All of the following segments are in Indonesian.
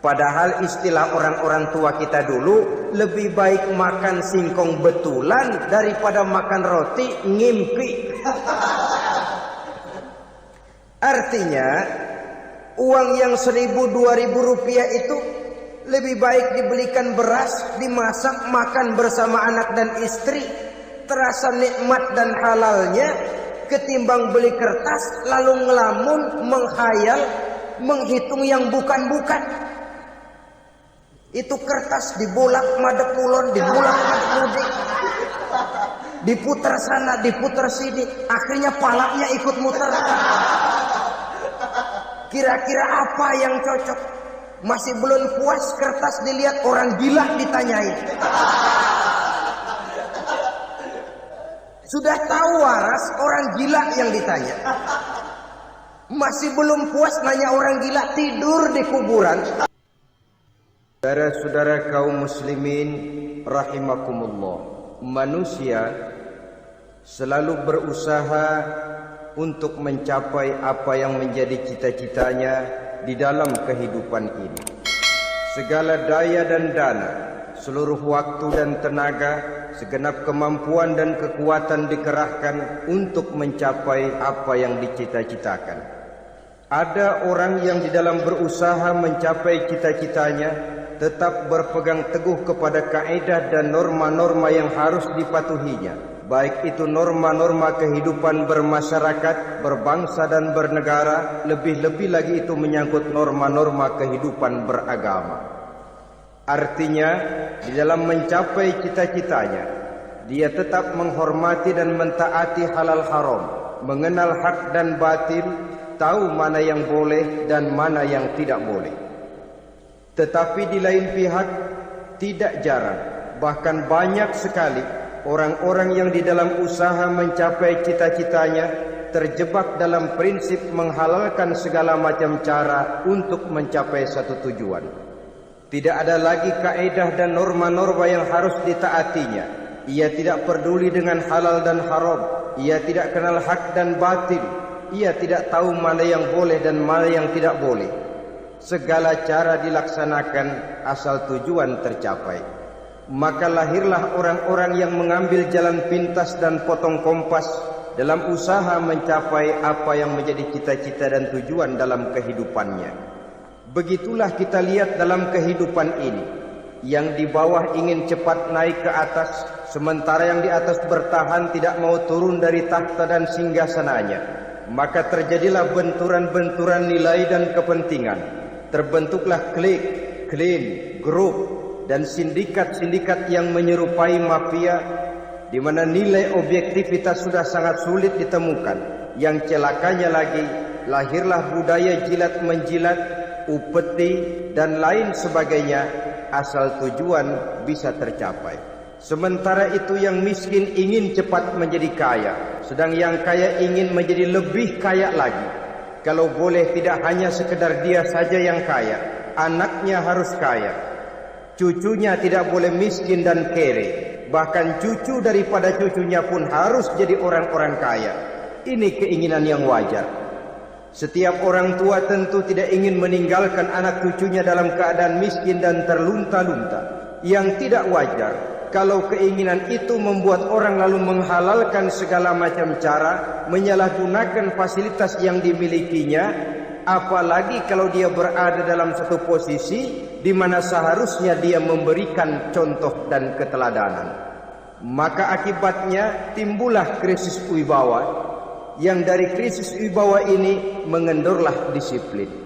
Padahal istilah orang-orang tua kita dulu, lebih baik makan singkong betulan daripada makan roti ngimpi. Artinya uang yang 1.000-2.000 rupiah itu lebih baik dibelikan beras, dimasak, makan bersama anak dan istri, terasa nikmat dan halalnya, ketimbang beli kertas lalu ngelamun, menghayal, menghitung yang bukan-bukan. Itu kertas dibolak madep ulon, dibolak madep mudik, diputar sana, diputar sini, akhirnya palanya ikut muter. Kira-kira apa yang cocok? Masih belum puas, kertas dilihat, orang gila ditanyain. Sudah tahu waras, orang gila yang ditanya. Masih belum puas, nanya orang gila, tidur di kuburan. Saudara-saudara kaum muslimin rahimakumullah, manusia selalu berusaha untuk mencapai apa yang menjadi cita-citanya di dalam kehidupan ini. Segala daya dan dana, seluruh waktu dan tenaga, segenap kemampuan dan kekuatan dikerahkan untuk mencapai apa yang dicita-citakan. Ada orang yang di dalam berusaha mencapai cita-citanya tetap berpegang teguh kepada kaidah dan norma-norma yang harus dipatuhinya, baik itu norma-norma kehidupan bermasyarakat, berbangsa dan bernegara, lebih-lebih lagi itu menyangkut norma-norma kehidupan beragama. Artinya, di dalam mencapai cita-citanya, dia tetap menghormati dan mentaati halal haram, mengenal hak dan batil, tahu mana yang boleh dan mana yang tidak boleh. Tetapi di lain pihak, tidak jarang, bahkan banyak sekali orang-orang yang di dalam usaha mencapai cita-citanya terjebak dalam prinsip menghalalkan segala macam cara untuk mencapai satu tujuan. Tidak ada lagi kaedah dan norma-norma yang harus ditaatinya. Ia tidak peduli dengan halal dan haram. Ia tidak kenal hak dan batil. Ia tidak tahu mana yang boleh dan mana yang tidak boleh. Segala cara dilaksanakan asal tujuan tercapai. Maka lahirlah orang-orang yang mengambil jalan pintas dan potong kompas dalam usaha mencapai apa yang menjadi cita-cita dan tujuan dalam kehidupannya. Begitulah kita lihat dalam kehidupan ini. Yang di bawah ingin cepat naik ke atas, sementara yang di atas bertahan tidak mau turun dari takhta dan singgasananya. Maka terjadilah benturan-benturan nilai dan kepentingan. Terbentuklah klik, klin, grup, dan sindikat-sindikat yang menyerupai mafia, di mana nilai objektivitas sudah sangat sulit ditemukan. Yang celakanya lagi, lahirlah budaya jilat menjilat, upeti, dan lain sebagainya, asal tujuan bisa tercapai. Sementara itu yang miskin ingin cepat menjadi kaya, sedang yang kaya ingin menjadi lebih kaya lagi. Kalau boleh tidak hanya sekedar dia saja yang kaya, anaknya harus kaya. Cucunya tidak boleh miskin dan kere. Bahkan cucu daripada cucunya pun harus jadi orang-orang kaya. Ini keinginan yang wajar. Setiap orang tua tentu tidak ingin meninggalkan anak cucunya dalam keadaan miskin dan terlunta-lunta. Yang tidak wajar kalau keinginan itu membuat orang lalu menghalalkan segala macam cara, menyalahgunakan fasilitas yang dimilikinya, apalagi kalau dia berada dalam satu posisi di mana seharusnya dia memberikan contoh dan keteladanan. Maka akibatnya timbullah krisis wibawa, yang dari krisis wibawa ini mengendorlah disiplin.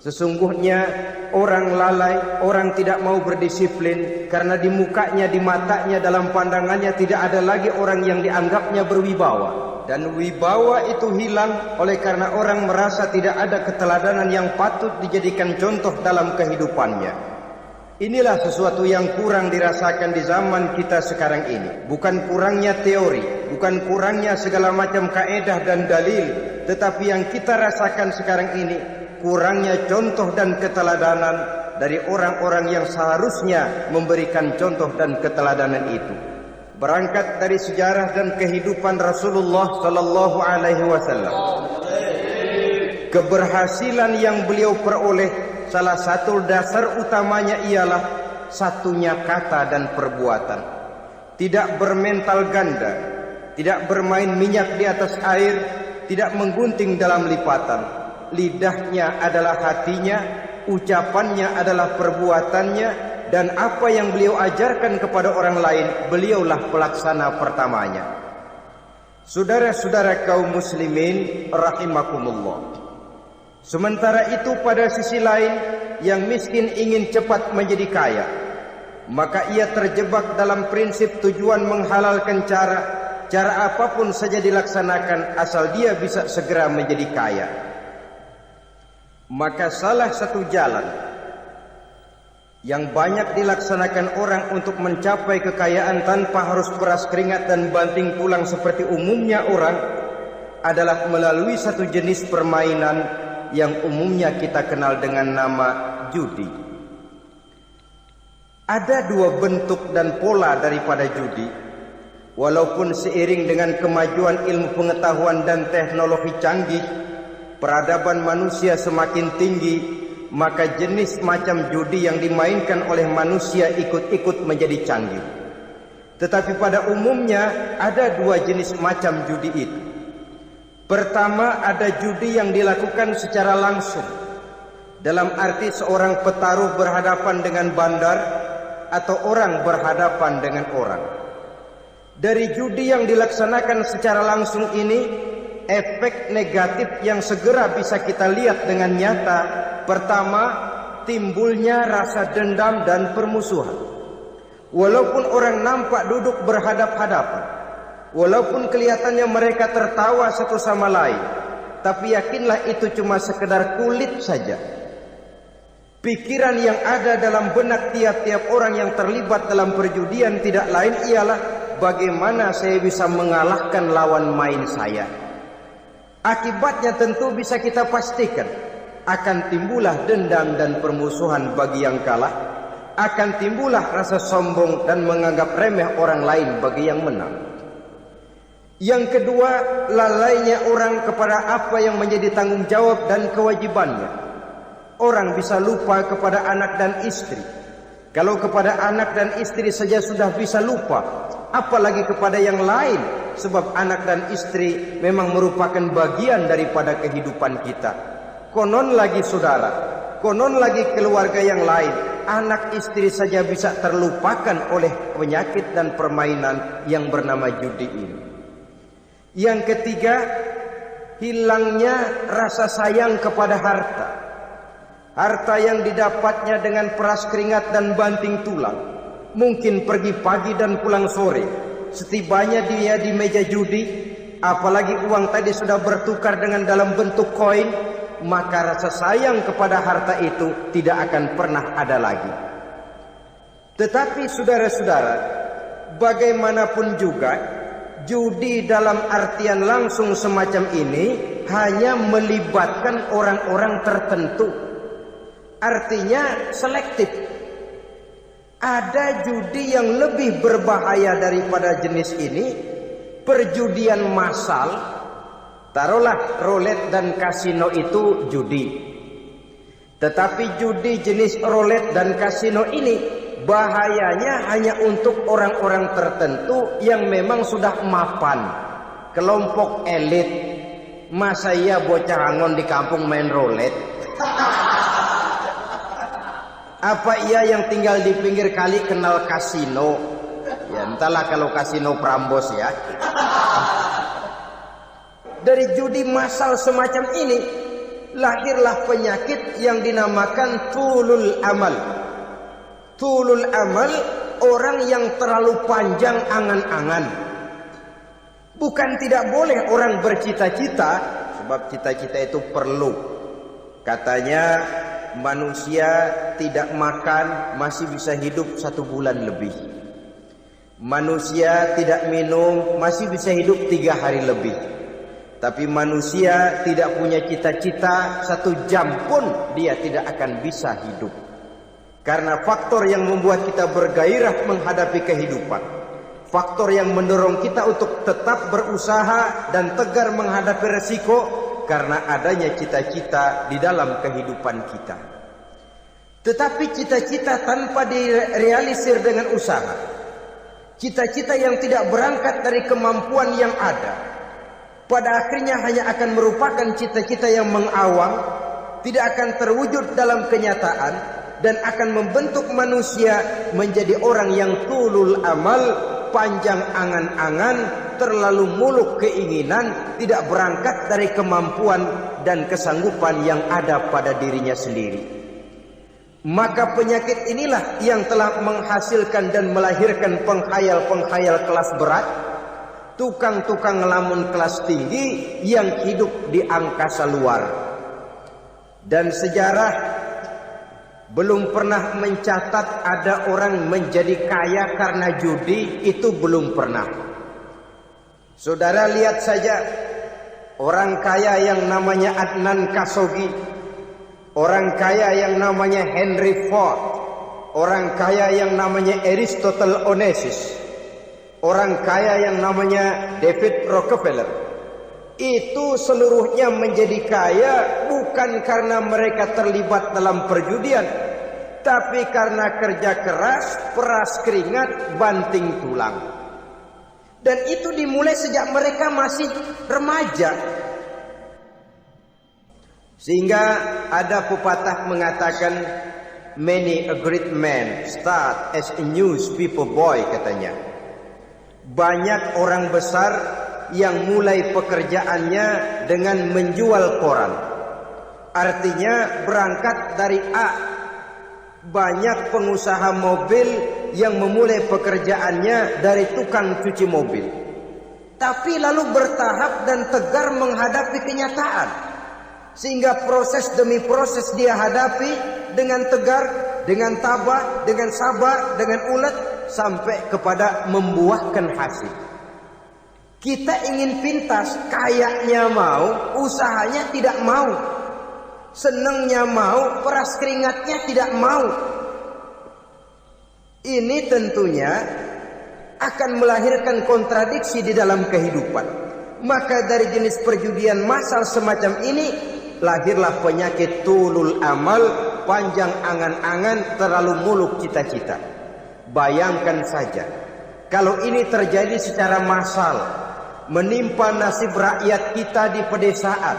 Sesungguhnya orang lalai, orang tidak mau berdisiplin karena di mukanya, di matanya, dalam pandangannya tidak ada lagi orang yang dianggapnya berwibawa. Dan wibawa itu hilang oleh karena orang merasa tidak ada keteladanan yang patut dijadikan contoh dalam kehidupannya. Inilah sesuatu yang kurang dirasakan di zaman kita sekarang ini. Bukan kurangnya teori, bukan kurangnya segala macam kaedah dan dalil, tetapi yang kita rasakan sekarang ini kurangnya contoh dan keteladanan dari orang-orang yang seharusnya memberikan contoh dan keteladanan itu. Berangkat dari sejarah dan kehidupan Rasulullah sallallahu alaihi wasallam, keberhasilan yang beliau peroleh salah satu dasar utamanya ialah satunya kata dan perbuatan. Tidak bermental ganda, tidak bermain minyak di atas air, tidak menggunting dalam lipatan. Lidahnya adalah hatinya, ucapannya adalah perbuatannya, dan apa yang beliau ajarkan kepada orang lain, beliaulah pelaksana pertamanya. Saudara-saudara kaum muslimin rahimakumullah. Sementara itu pada sisi lain, yang miskin ingin cepat menjadi kaya, maka ia terjebak dalam prinsip tujuan menghalalkan cara apapun saja dilaksanakan asal dia bisa segera menjadi kaya. Maka salah satu jalan yang banyak dilaksanakan orang untuk mencapai kekayaan tanpa harus peras keringat dan banting tulang seperti umumnya orang adalah melalui satu jenis permainan yang umumnya kita kenal dengan nama judi. Ada dua bentuk dan pola daripada judi. Walaupun seiring dengan kemajuan ilmu pengetahuan dan teknologi canggih, peradaban manusia semakin tinggi, maka jenis macam judi yang dimainkan oleh manusia ikut-ikut menjadi canggih. Tetapi pada umumnya ada dua jenis macam judi itu. Pertama, ada judi yang dilakukan secara langsung, dalam arti seorang petaruh berhadapan dengan bandar atau orang berhadapan dengan orang. Dari judi yang dilaksanakan secara langsung ini, efek negatif yang segera bisa kita lihat dengan nyata. Pertama, timbulnya rasa dendam dan permusuhan. Walaupun orang nampak duduk berhadap-hadapan, walaupun kelihatannya mereka tertawa satu sama lain, tapi yakinlah itu cuma sekedar kulit saja. Pikiran yang ada dalam benak tiap-tiap orang yang terlibat dalam perjudian tidak lain ialah bagaimana saya bisa mengalahkan lawan main saya. Akibatnya tentu bisa kita pastikan akan timbullah dendam dan permusuhan bagi yang kalah, akan timbullah rasa sombong dan menganggap remeh orang lain bagi yang menang. Yang kedua, lalainya orang kepada apa yang menjadi tanggung jawab dan kewajibannya. Orang bisa lupa kepada anak dan istri. Kalau kepada anak dan istri saja sudah bisa lupa, apalagi kepada yang lain, sebab anak dan istri memang merupakan bagian daripada kehidupan kita. Konon lagi saudara, konon lagi keluarga yang lain, anak istri saja bisa terlupakan oleh penyakit dan permainan yang bernama judi ini. Yang ketiga, hilangnya rasa sayang kepada harta. Harta yang didapatnya dengan peras keringat dan banting tulang. Mungkin pergi pagi dan pulang sore. Setibanya dia di meja judi, apalagi uang tadi sudah bertukar dengan dalam bentuk koin, maka rasa sayang kepada harta itu tidak akan pernah ada lagi. Tetapi saudara-saudara, bagaimanapun juga, judi dalam artian langsung semacam ini hanya melibatkan orang-orang tertentu. Artinya selektif. Ada judi yang lebih berbahaya daripada jenis ini, perjudian massal. Taruhlah roulette dan kasino itu judi. Tetapi judi jenis roulette dan kasino ini bahayanya hanya untuk orang-orang tertentu yang memang sudah mapan, kelompok elit. Masa iya bocah angon di kampung main roulette? Apa ia yang tinggal di pinggir kali kenal kasino? Ya entahlah kalau kasino Prambos ya. Dari judi massal semacam ini lahirlah penyakit yang dinamakan tulul amal. Tulul amal, orang yang terlalu panjang angan-angan. Bukan tidak boleh orang bercita-cita, sebab cita-cita itu perlu. Katanya manusia tidak makan masih bisa hidup 1 bulan lebih. Manusia tidak minum masih bisa hidup 3 hari lebih. Tapi manusia tidak punya cita-cita 1 jam pun dia tidak akan bisa hidup. Karena faktor yang membuat kita bergairah menghadapi kehidupan, faktor yang mendorong kita untuk tetap berusaha dan tegar menghadapi resiko, karena adanya cita-cita di dalam kehidupan kita. Tetapi cita-cita tanpa direalisir dengan usaha, cita-cita yang tidak berangkat dari kemampuan yang ada, pada akhirnya hanya akan merupakan cita-cita yang mengawang, tidak akan terwujud dalam kenyataan, dan akan membentuk manusia menjadi orang yang tulul amal, panjang angan-angan, terlalu muluk keinginan, tidak berangkat dari kemampuan dan kesanggupan yang ada pada dirinya sendiri. Maka penyakit inilah yang telah menghasilkan dan melahirkan penghayal-penghayal kelas berat, tukang-tukang ngelamun kelas tinggi yang hidup di angkasa luar. Dan sejarah belum pernah mencatat ada orang menjadi kaya karena judi, itu belum pernah. Saudara lihat saja orang kaya yang namanya Adnan Khashoggi, orang kaya yang namanya Henry Ford, orang kaya yang namanya Aristotle Onassis, orang kaya yang namanya David Rockefeller. Itu seluruhnya menjadi kaya bukan karena mereka terlibat dalam perjudian, tapi karena kerja keras, peras keringat, banting tulang. Dan itu dimulai sejak mereka masih remaja. Sehingga ada pepatah mengatakan, many a great man start as a newspaper boy, katanya. Banyak orang besar yang mulai pekerjaannya dengan menjual koran. Artinya berangkat dari A. Banyak pengusaha mobil yang memulai pekerjaannya dari tukang cuci mobil, tapi lalu bertahap dan tegar menghadapi kenyataan, sehingga proses demi proses dia hadapi dengan tegar, dengan tabah, dengan sabar, dengan ulet, sampai kepada membuahkan hasil. Kita ingin pintas, kayaknya mau, usahanya tidak mau, senangnya mau, peras keringatnya tidak mau. Ini tentunya akan melahirkan kontradiksi di dalam kehidupan. Maka dari jenis perjudian massal semacam ini lahirlah penyakit tulul amal, panjang angan-angan, terlalu muluk cita-cita. Bayangkan saja kalau ini terjadi secara massal, menimpa nasib rakyat kita di pedesaan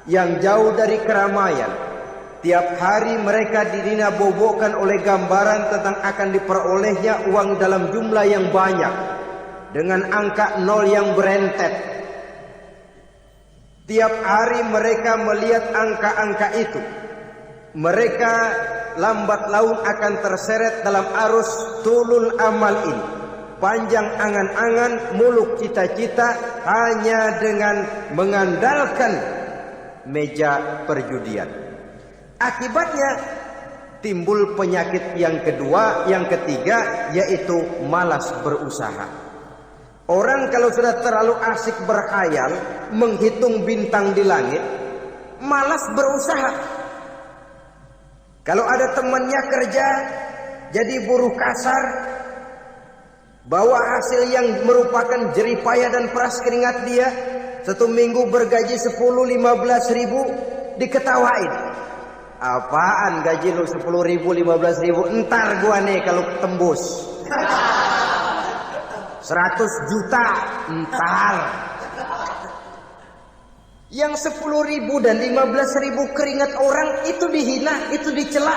yang jauh dari keramaian. Tiap hari mereka didina-bobokkan oleh gambaran tentang akan diperolehnya uang dalam jumlah yang banyak dengan angka nol yang berentet. Tiap hari mereka melihat angka-angka itu. Mereka lambat laun akan terseret dalam arus tulul amal ini. Panjang angan-angan, muluk cita-cita, hanya dengan mengandalkan meja perjudian. Akibatnya timbul penyakit yang kedua, yang ketiga, yaitu malas berusaha. Orang kalau sudah terlalu asik berkhayal, menghitung bintang di langit, malas berusaha. Kalau ada temannya kerja jadi buruh kasar, bawa hasil yang merupakan jeripaya dan peras keringat dia, 1 minggu bergaji 10-15 ribu, diketawain. Apaan gaji lu 10 ribu, 15 ribu? Entar gua nih kalau tembus 100 juta, entar. Yang 10 ribu dan 15 ribu keringat orang itu dihina, itu dicela.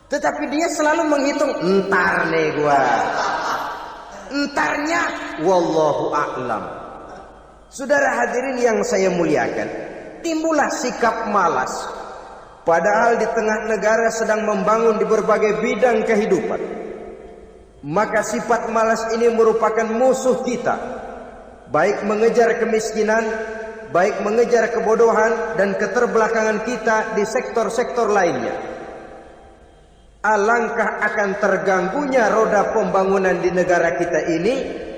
Tetapi dia selalu menghitung, entar nih gua. Entarnya wallahu a'lam. Saudara hadirin yang saya muliakan, timbullah sikap malas. Padahal di tengah negara sedang membangun di berbagai bidang kehidupan. Maka sifat malas ini merupakan musuh kita. Baik mengejar kemiskinan, baik mengejar kebodohan dan keterbelakangan kita di sektor-sektor lainnya. Alangkah akan terganggunya roda pembangunan di negara kita ini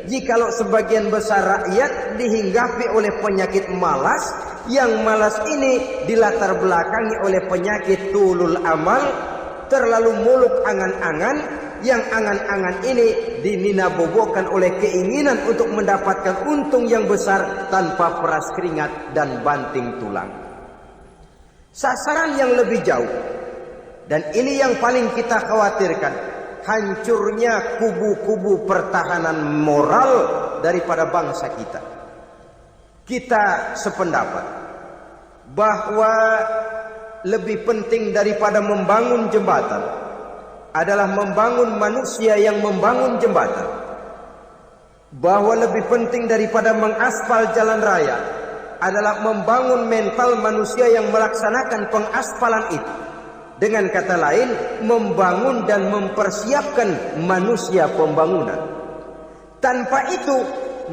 jikalau sebagian besar rakyat dihinggapi oleh penyakit malas, yang malas ini dilatar belakangi oleh penyakit tulul amal, terlalu muluk angan-angan, yang angan-angan ini dinina-bobokan oleh keinginan untuk mendapatkan untung yang besar tanpa peras keringat dan banting tulang. Sasaran yang lebih jauh Dan ini yang paling kita khawatirkan, hancurnya kubu-kubu pertahanan moral daripada bangsa kita. Kita sependapat bahwa lebih penting daripada membangun jembatan adalah membangun manusia yang membangun jembatan. Bahwa lebih penting daripada mengaspal jalan raya adalah membangun mental manusia yang melaksanakan pengaspalan itu. Dengan kata lain, membangun dan mempersiapkan manusia pembangunan. Tanpa itu,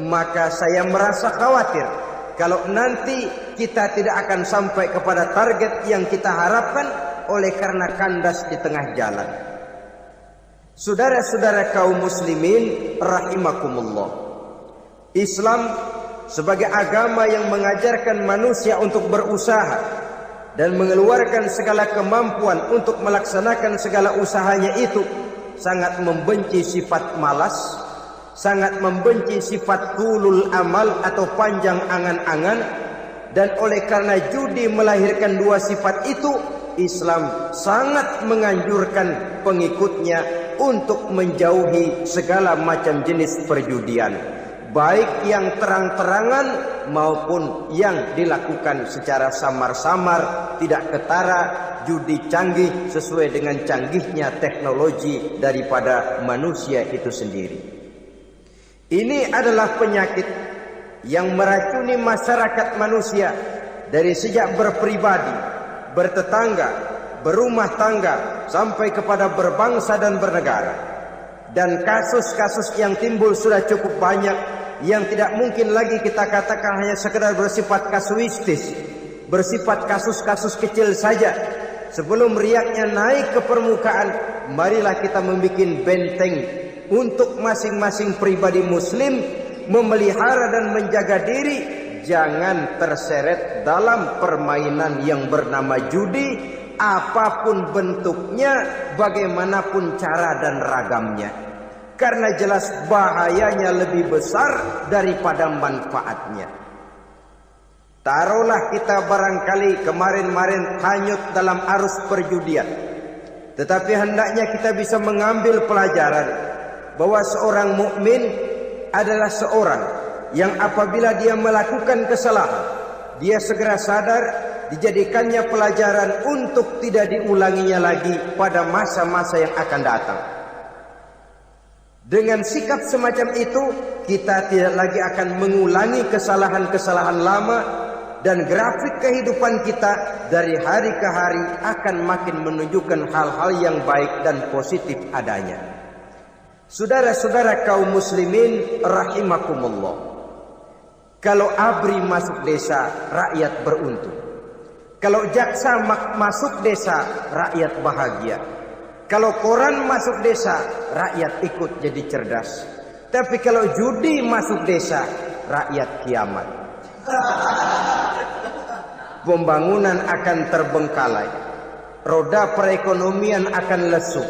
maka saya merasa khawatir kalau nanti kita tidak akan sampai kepada target yang kita harapkan oleh karena kandas di tengah jalan. Saudara-saudara kaum muslimin rahimakumullah. Islam sebagai agama yang mengajarkan manusia untuk berusaha dan mengeluarkan segala kemampuan untuk melaksanakan segala usahanya itu, sangat membenci sifat malas, sangat membenci sifat tulul amal atau panjang angan-angan. Dan oleh karena judi melahirkan dua sifat itu, Islam sangat menganjurkan pengikutnya untuk menjauhi segala macam jenis perjudian, baik yang terang-terangan maupun yang dilakukan secara samar-samar, tidak ketara, judi canggih sesuai dengan canggihnya teknologi daripada manusia itu sendiri. Ini adalah penyakit yang meracuni masyarakat manusia dari sejak berpribadi, bertetangga, berumah tangga sampai kepada berbangsa dan bernegara. Dan kasus-kasus yang timbul sudah cukup banyak, yang tidak mungkin lagi kita katakan hanya sekedar bersifat kasuistis, bersifat kasus-kasus kecil saja. Sebelum riaknya naik ke permukaan, marilah kita membuat benteng untuk masing-masing pribadi muslim memelihara dan menjaga diri, jangan terseret dalam permainan yang bernama judi, apapun bentuknya, bagaimanapun cara dan ragamnya. Karena jelas bahayanya lebih besar daripada manfaatnya. Taruhlah kita barangkali kemarin-marin hanyut dalam arus perjudian, tetapi hendaknya kita bisa mengambil pelajaran bahwa seorang mukmin adalah seorang yang apabila dia melakukan kesalahan, dia segera sadar, dijadikannya pelajaran untuk tidak diulanginya lagi pada masa-masa yang akan datang. Dengan sikap semacam itu, kita tidak lagi akan mengulangi kesalahan-kesalahan lama, dan grafik kehidupan kita dari hari ke hari akan makin menunjukkan hal-hal yang baik dan positif adanya. Saudara-saudara kaum muslimin rahimakumullah. Kalau ABRI masuk desa, rakyat beruntung. Kalau jaksa masuk desa, rakyat bahagia. Kalau koran masuk desa, rakyat ikut jadi cerdas. Tapi kalau judi masuk desa, rakyat kiamat. Pembangunan akan terbengkalai, roda perekonomian akan lesu.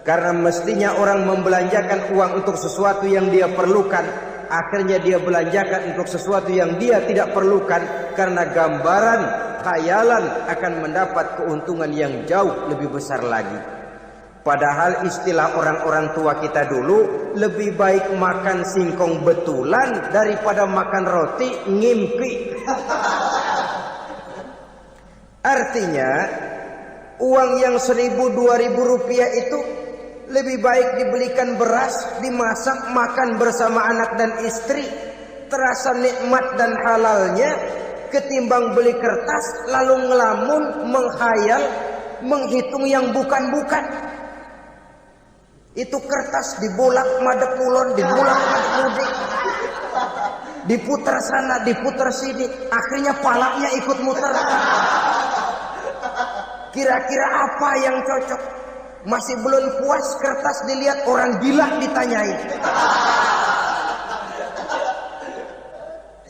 Karena mestinya orang membelanjakan uang untuk sesuatu yang dia perlukan, akhirnya dia belanjakan untuk sesuatu yang dia tidak perlukan, karena gambaran, khayalan akan mendapat keuntungan yang jauh lebih besar lagi. Padahal istilah orang-orang tua kita dulu, lebih baik makan singkong betulan daripada makan roti ngimpi. Artinya, uang yang 1.000-2.000 rupiah itu lebih baik dibelikan beras, dimasak, makan bersama anak dan istri, terasa nikmat dan halalnya, ketimbang beli kertas lalu ngelamun, menghayal, menghitung yang bukan-bukan. Itu kertas dibolak madep ulon, dibolak madep mudik, diputar sana, diputar sini, akhirnya palanya ikut muter. Kira-kira apa yang cocok? Masih belum puas kertas dilihat, orang gila ditanyain.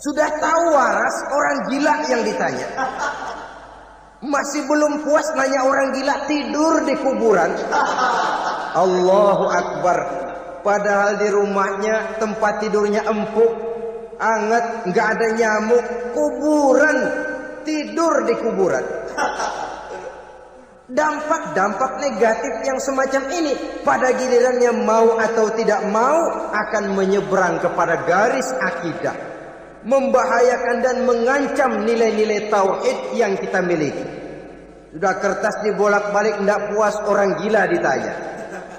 Sudah tahu waras, orang gila yang ditanya. Masih belum puas nanya orang gila, tidur di kuburan. Allahu Akbar. Padahal di rumahnya tempat tidurnya empuk, anget, nggak ada nyamuk. Kuburan, tidur di kuburan. Dampak-dampak negatif yang semacam ini pada gilirannya mau atau tidak mau akan menyeberang kepada garis akidah, membahayakan dan mengancam nilai-nilai tauhid yang kita miliki. Sudah kertas dibolak-balik, tidak puas, orang gila ditanya.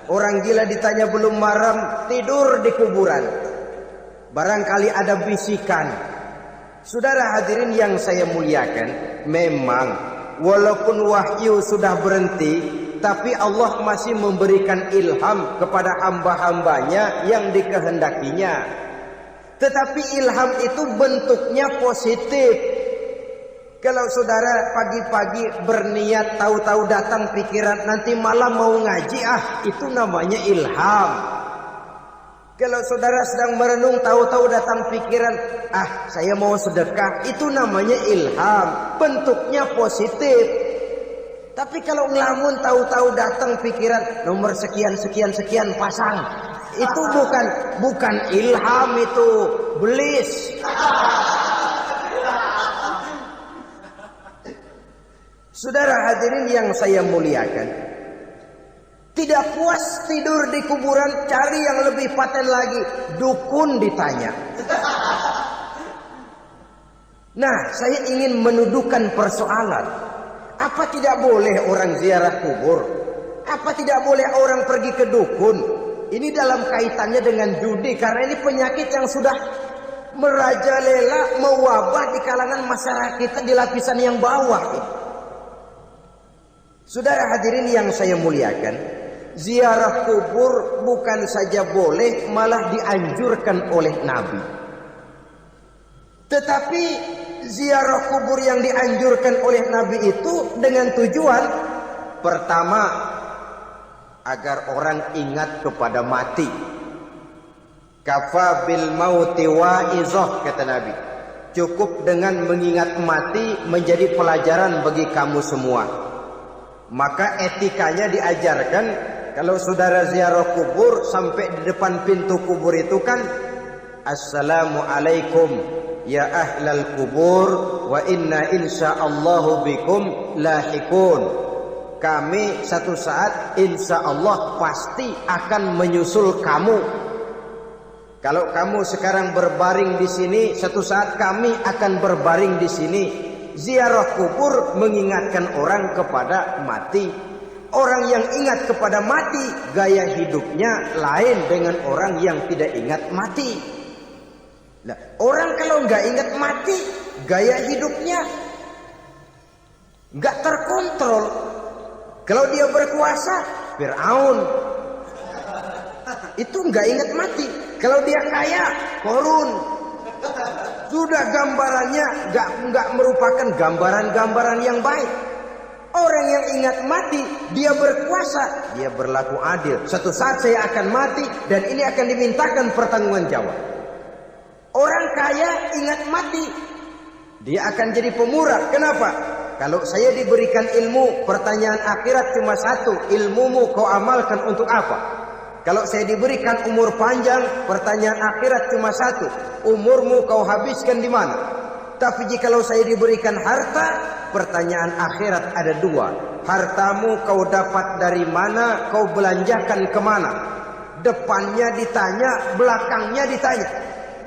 Orang gila ditanya belum maram, tidur di kuburan. Barangkali ada bisikan. Saudara hadirin yang saya muliakan, memang walaupun wahyu sudah berhenti, tapi Allah masih memberikan ilham kepada hamba-hambanya yang dikehendakinya. Tetapi ilham itu bentuknya positif. Kalau saudara pagi-pagi berniat, tahu-tahu datang pikiran nanti malam mau ngaji, itu namanya ilham. Kalau saudara sedang merenung, tahu-tahu datang pikiran, saya mau sedekah, itu namanya ilham, bentuknya positif. Tapi kalau ngelamun, tahu-tahu datang pikiran nomor sekian sekian sekian pasang, itu bukan ilham, itu belis. Saudara hadirin yang saya muliakan, tidak puas tidur di kuburan, cari yang lebih paten lagi, dukun ditanya. Nah, saya ingin menuduhkan persoalan. Apa tidak boleh orang ziarah kubur? Apa tidak boleh orang pergi ke dukun? Ini dalam kaitannya dengan judi, karena ini penyakit yang sudah merajalela, mewabah di kalangan masyarakat kita di lapisan yang bawah. Saudara hadirin yang saya muliakan, ziarah kubur bukan saja boleh, malah dianjurkan oleh Nabi. Tetapi ziarah kubur yang dianjurkan oleh Nabi itu dengan tujuan pertama, agar orang ingat kepada mati. Kafa bil mauti wa'izah, kata Nabi. Cukup dengan mengingat mati menjadi pelajaran bagi kamu semua. Maka etikanya diajarkan, kalau saudara ziarah kubur sampai di depan pintu kubur itu kan, Assalamualaikum ya ahlal kubur wa inna insyaallahu bikum lahikun. Kami satu saat insya Allah pasti akan menyusul kamu. Kalau kamu sekarang berbaring di sini, satu saat kami akan berbaring di sini. Ziarah kubur mengingatkan orang kepada mati. Orang yang ingat kepada mati, gaya hidupnya lain dengan orang yang tidak ingat mati. Nah, orang kalau nggak ingat mati, gaya hidupnya nggak terkontrol. Kalau dia berkuasa, Fir'aun, itu nggak ingat mati. Kalau dia kaya, Korun. Sudah gambarannya nggak merupakan gambaran-gambaran yang baik. Orang yang ingat mati, dia berkuasa, dia berlaku adil. Suatu saat saya akan mati dan ini akan dimintakan pertanggungan jawab. Orang kaya ingat mati, dia akan jadi pemurah. Kenapa? Kalau saya diberikan ilmu, pertanyaan akhirat cuma satu, ilmumu kau amalkan untuk apa? Kalau saya diberikan umur panjang, pertanyaan akhirat cuma satu, umurmu kau habiskan di mana? Tapi jikalau saya diberikan harta, pertanyaan akhirat ada dua, hartamu kau dapat dari mana, kau belanjakan kemana? Depannya ditanya, belakangnya ditanya,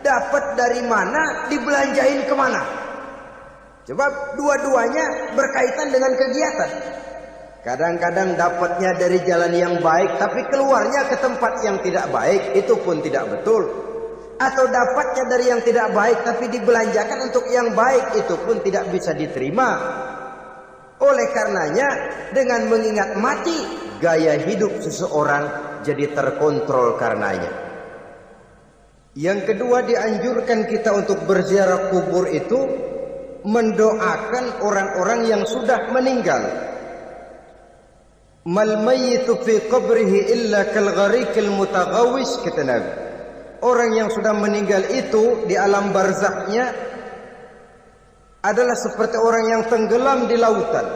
dapat dari mana, dibelanjain kemana? Sebab dua-duanya berkaitan dengan kegiatan. Kadang-kadang dapatnya dari jalan yang baik, tapi keluarnya ke tempat yang tidak baik, itu pun tidak betul. Atau dapatnya dari yang tidak baik, tapi dibelanjakan untuk yang baik, itu pun tidak bisa diterima. Oleh karenanya, dengan mengingat mati, gaya hidup seseorang jadi terkontrol karenanya. Yang kedua, dianjurkan kita untuk berziarah kubur itu mendoakan orang-orang yang sudah meninggal. Mal mayyitu fi qabrihi illa kal gharikil mutaghawis, kata Nabi. Orang yang sudah meninggal itu di alam barzaknya adalah seperti orang yang tenggelam di lautan,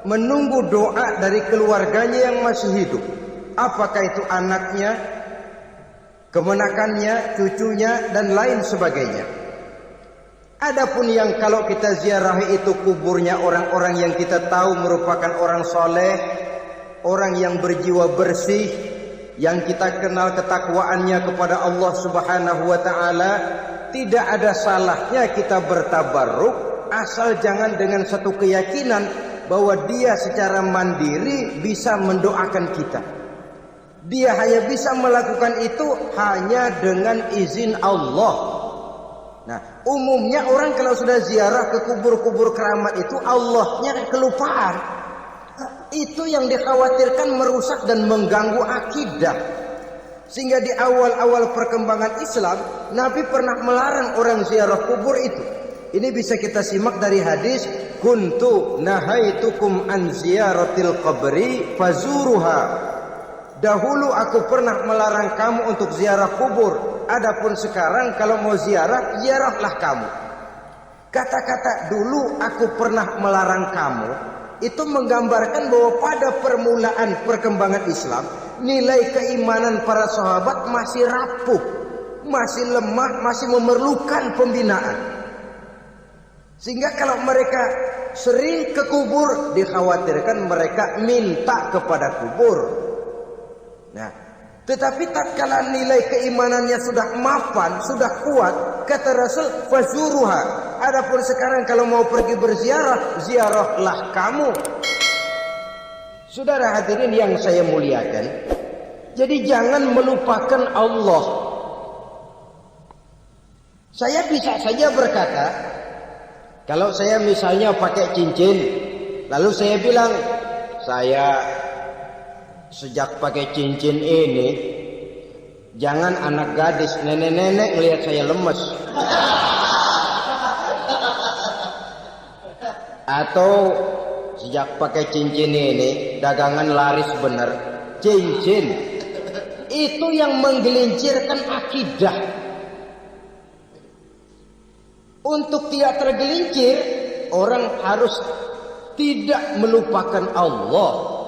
menunggu doa dari keluarganya yang masih hidup. Apakah itu anaknya, kemenakannya, cucunya, dan lain sebagainya. Adapun yang kalau kita ziarahi itu kuburnya orang-orang yang kita tahu merupakan orang soleh, orang yang berjiwa bersih, yang kita kenal ketakwaannya kepada Allah Subhanahu wa taala, tidak ada salahnya kita bertabarruk, asal jangan dengan satu keyakinan bahwa dia secara mandiri bisa mendoakan kita. Dia hanya bisa melakukan itu hanya dengan izin Allah. Nah, umumnya orang kalau sudah ziarah ke kubur-kubur keramat itu Allahnya kelupaan. Itu yang dikhawatirkan merusak dan mengganggu akidah. Sehingga di awal-awal perkembangan Islam, Nabi pernah melarang orang ziarah kubur itu. Ini bisa kita simak dari hadis, kuntu nahaitukum an ziyaratil qabri fazuruha. Dahulu aku pernah melarang kamu untuk ziarah kubur. Adapun sekarang kalau mau ziarah, ziarahlah kamu. Kata-kata dulu aku pernah melarang kamu itu menggambarkan bahwa pada permulaan perkembangan Islam, nilai keimanan para sahabat masih rapuh, masih lemah, masih memerlukan pembinaan. Sehingga kalau mereka sering ke kubur, dikhawatirkan mereka minta kepada kubur. Nah, tetapi tatkala nilai keimanannya sudah mapan, sudah kuat, kata Rasul, fazuruha. Adapun sekarang kalau mau pergi berziarah, ziarahlah kamu. Saudara hadirin yang saya muliakan, jadi jangan melupakan Allah. Saya bisa saja berkata, kalau saya misalnya pakai cincin, lalu saya bilang, saya sejak pakai cincin ini, jangan anak gadis, nenek-nenek melihat saya lemes. Atau sejak pakai cincin ini, dagangan laris bener. Cincin itu yang menggelincirkan akidah. Untuk tidak tergelincir, orang harus tidak melupakan Allah.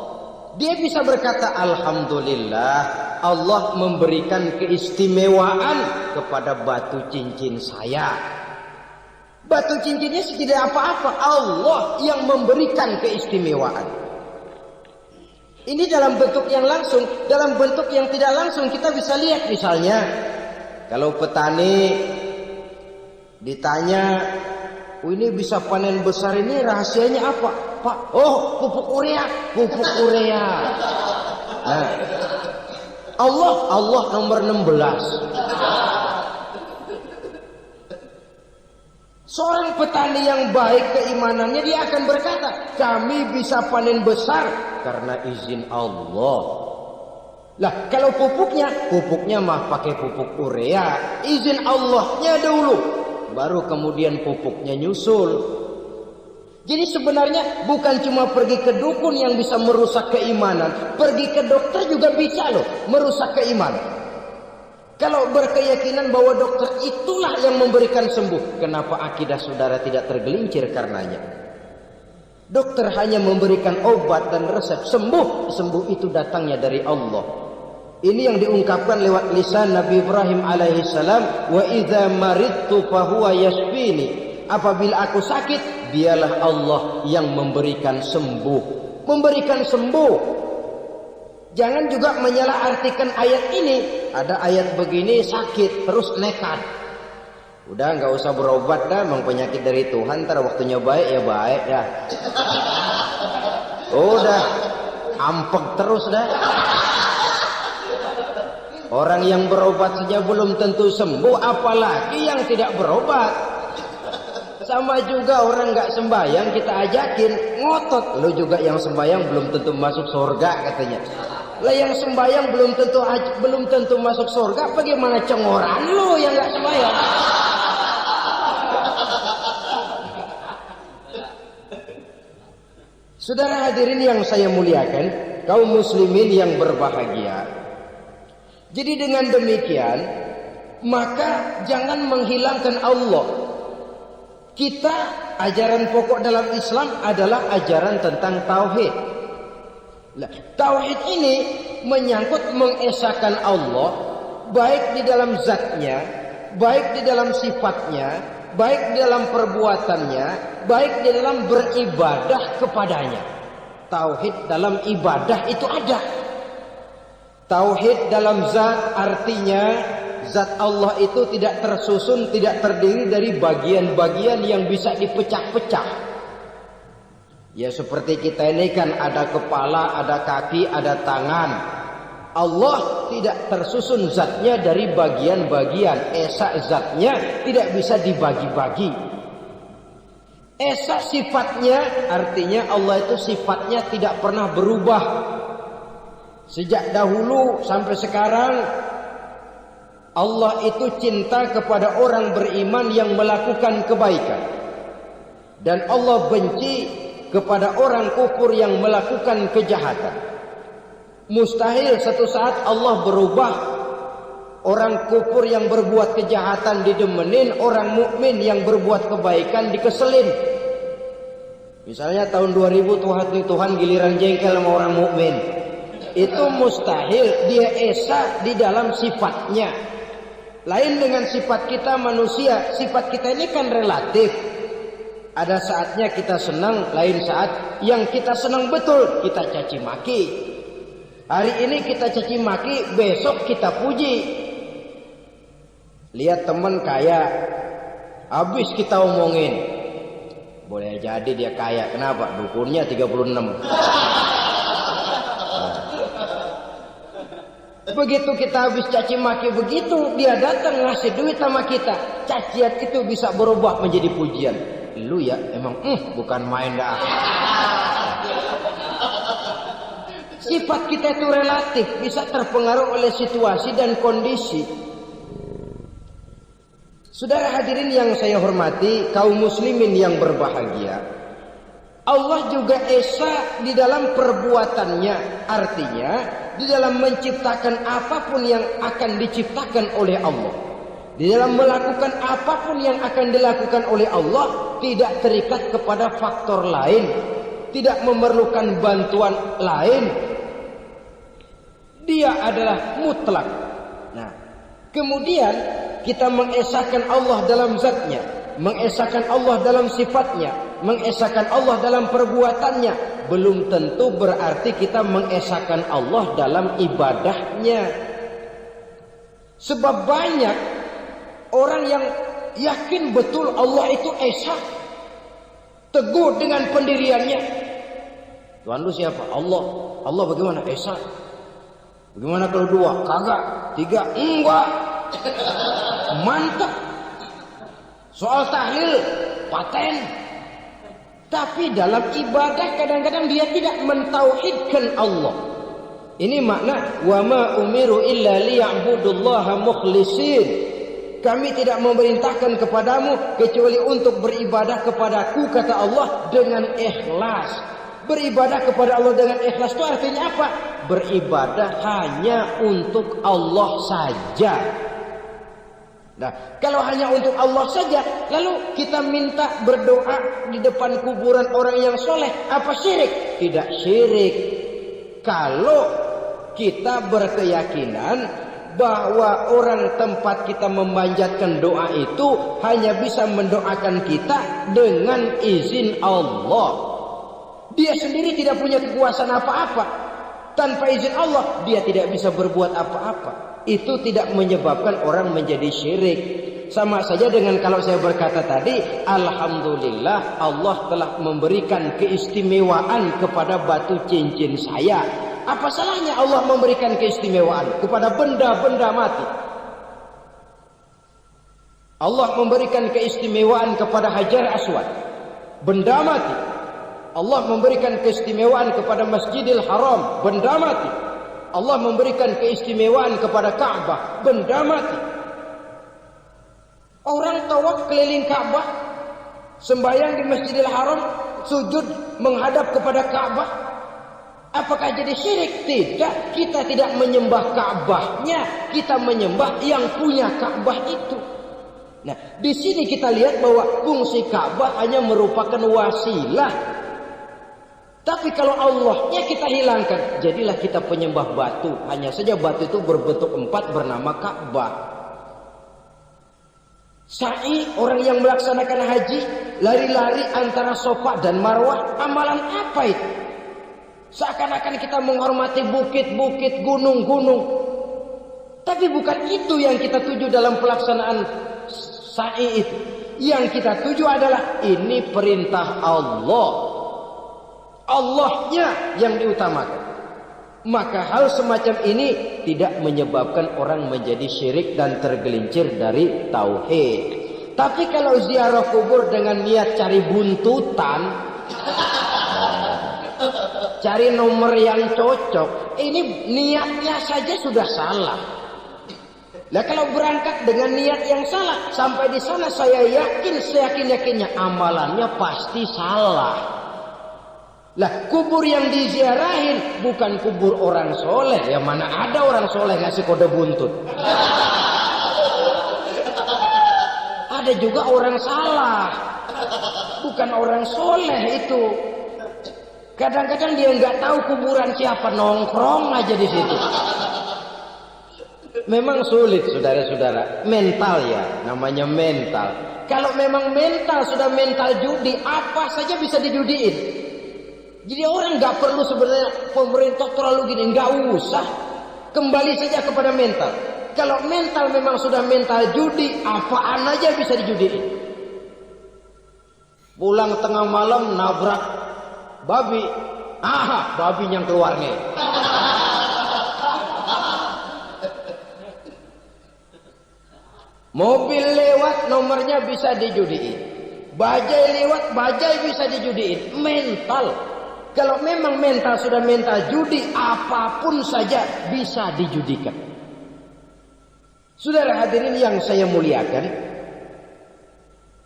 Dia bisa berkata, alhamdulillah, Allah memberikan keistimewaan kepada batu cincin saya. Batu cincinnya tidak apa-apa, Allah yang memberikan keistimewaan. Ini dalam bentuk yang langsung. Dalam bentuk yang tidak langsung kita bisa lihat, misalnya kalau petani ditanya, ini bisa panen besar ini rahasianya apa? Pak, oh pupuk urea, pupuk urea. Nah, Allah nomor 16. Seorang petani yang baik keimanannya, dia akan berkata, kami bisa panen besar karena izin Allah. Lah, kalau pupuknya mah pakai pupuk urea, izin Allahnya dulu, baru kemudian pupuknya nyusul. Jadi sebenarnya bukan cuma pergi ke dukun yang bisa merusak keimanan, pergi ke dokter juga bisa loh merusak keimanan. Kalau berkeyakinan bahwa dokter itulah yang memberikan sembuh, kenapa akidah saudara tidak tergelincir karenanya? Dokter hanya memberikan obat dan resep, sembuh itu datangnya dari Allah. Ini yang diungkapkan lewat lisan Nabi Ibrahim alaihissalam, wa idza maridtu fahuwa yashfini. Apabila aku sakit, dialah Allah yang memberikan sembuh. Memberikan sembuh. Jangan juga menyalahartikan ayat ini. Ada ayat begini sakit terus nekat. Udah nggak usah berobat dah, memang penyakit dari Tuhan. Ntar waktunya baik ya baik dah. Udah ampek terus dah. Orang yang berobat saja belum tentu sembuh, apalagi yang tidak berobat. Sama juga orang nggak sembahyang kita ajakin ngotot, lu juga yang sembahyang belum tentu masuk surga katanya. Lah yang sembahyang belum tentu masuk surga, bagaimana cengoran lu yang nggak sembahyang? Saudara hadirin yang saya muliakan, kaum muslimin yang berbahagia. Jadi dengan demikian, maka jangan menghilangkan Allah. Kita, ajaran pokok dalam Islam adalah ajaran tentang tauhid. Nah, tauhid ini menyangkut mengesahkan Allah, baik di dalam zatnya, baik di dalam sifatnya, baik di dalam perbuatannya, baik di dalam beribadah kepadanya. Tauhid dalam ibadah itu ada. Tauhid dalam zat artinya zat Allah itu tidak tersusun, tidak terdiri dari bagian-bagian yang bisa dipecah-pecah. Ya seperti kita ini kan ada kepala, ada kaki, ada tangan. Allah tidak tersusun zatnya dari bagian-bagian. Esa zatnya tidak bisa dibagi-bagi. Esa sifatnya artinya Allah itu sifatnya tidak pernah berubah. Sejak dahulu sampai sekarang Allah itu cinta kepada orang beriman yang melakukan kebaikan. Dan Allah benci kepada orang kufur yang melakukan kejahatan. Mustahil satu saat Allah berubah. Orang kufur yang berbuat kejahatan didemenin, orang mukmin yang berbuat kebaikan dikeselin. Misalnya tahun 2000 Tuhan giliran jengkel sama orang mukmin. Itu mustahil, dia esa di dalam sifatnya. Lain dengan sifat kita manusia. Sifat kita ini kan relatif. Ada saatnya kita senang, lain saat yang kita senang betul kita caci maki. Hari ini kita caci maki, besok kita puji. Lihat teman kaya, habis kita omongin. Boleh jadi dia kaya, kenapa? Dukunnya 36. Begitu kita habis caci maki begitu, dia datang ngasih duit sama kita. Cacian itu bisa berubah menjadi pujian. Lu ya emang bukan main dah. Sifat kita itu relatif, bisa terpengaruh oleh situasi dan kondisi. Saudara hadirin yang saya hormati, kaum muslimin yang berbahagia, Allah juga esa di dalam perbuatannya. Artinya di dalam menciptakan apapun yang akan diciptakan oleh Allah, di dalam melakukan apapun yang akan dilakukan oleh Allah, tidak terikat kepada faktor lain, tidak memerlukan bantuan lain. Dia adalah mutlak. Nah, kemudian kita mengesahkan Allah dalam zatnya, mengesahkan Allah dalam sifatnya, mengesahkan Allah dalam perbuatannya. Belum tentu berarti kita mengesahkan Allah dalam ibadahnya. Sebab banyak orang yang yakin betul Allah itu esa, teguh dengan pendiriannya. Tuhan lu siapa? Allah. Allah bagaimana? Esa. Bagaimana kalau 2? Kagak. 3? Enggak. Mantap. Soal tahlil paten. Tapi dalam ibadah kadang-kadang dia tidak mentauhidkan Allah. Ini makna wa ma umiru illa liya'budullaha mukhlisin. Kami tidak memerintahkan kepadamu kecuali untuk beribadah kepadaku, kata Allah, dengan ikhlas. Beribadah kepada Allah dengan ikhlas itu artinya apa? Beribadah hanya untuk Allah saja. Nah, kalau hanya untuk Allah saja, lalu kita minta berdoa di depan kuburan orang yang soleh, apa syirik? Tidak syirik. Kalau kita berkeyakinan bahwa orang tempat kita memanjatkan doa itu hanya bisa mendoakan kita dengan izin Allah. Dia sendiri tidak punya kekuasaan apa-apa. Tanpa izin Allah, dia tidak bisa berbuat apa-apa. Itu tidak menyebabkan orang menjadi syirik. Sama saja dengan kalau saya berkata tadi, alhamdulillah Allah telah memberikan keistimewaan kepada batu cincin saya. Apa salahnya Allah memberikan keistimewaan kepada benda-benda mati? Allah memberikan keistimewaan kepada Hajar Aswad, benda mati. Allah memberikan keistimewaan kepada Masjidil Haram, benda mati. Allah memberikan keistimewaan kepada Ka'bah, benda mati. Orang tawaf keliling Ka'bah, sembahyang di Masjidil Haram, sujud menghadap kepada Ka'bah. Apakah jadi syirik? Tidak, kita tidak menyembah Ka'bahnya, kita menyembah yang punya Ka'bah itu. Nah, di sini kita lihat bahwa fungsi Ka'bah hanya merupakan wasilah. Tapi kalau Allahnya kita hilangkan, jadilah kita penyembah batu. Hanya saja batu itu berbentuk 4 bernama Ka'bah. Sa'i, orang yang melaksanakan haji, lari-lari antara Safa dan Marwah, amalan apa itu? Seakan-akan kita menghormati bukit-bukit, gunung-gunung. Tapi bukan itu yang kita tuju dalam pelaksanaan sa'i itu. Yang kita tuju adalah ini perintah Allah. Allahnya yang diutamakan. Maka hal semacam ini tidak menyebabkan orang menjadi syirik dan tergelincir dari tauhid. Tapi kalau ziarah kubur dengan niat cari buntutan, cari nomor yang cocok, ini niatnya saja sudah salah. Nah, kalau berangkat dengan niat yang salah, sampai di sana saya yakin, seyakin-yakinnya amalannya pasti salah. Lah, kubur yang diziarahin bukan kubur orang soleh. Ya mana ada orang soleh ngasih kode buntut. Ada juga orang salah, bukan orang soleh itu. Kadang-kadang dia nggak tahu kuburan siapa, nongkrong aja di situ. Memang sulit, saudara-saudara. Mental ya, namanya mental. Kalau memang mental sudah mental judi, apa saja bisa dijudiin. Jadi orang nggak perlu sebenarnya pemerintah terlalu gini, nggak usah. Kembali saja kepada mental. Kalau mental memang sudah mental judi, apaan aja bisa dijudiin. Pulang tengah malam nabrak babi, babi yang keluar nih. Mobil lewat, nomornya bisa dijudiin. Bajai lewat, bajai bisa dijudiin. Mental. Kalau memang mental sudah mental judi, apapun saja bisa dijudikan. Saudara hadirin yang saya muliakan,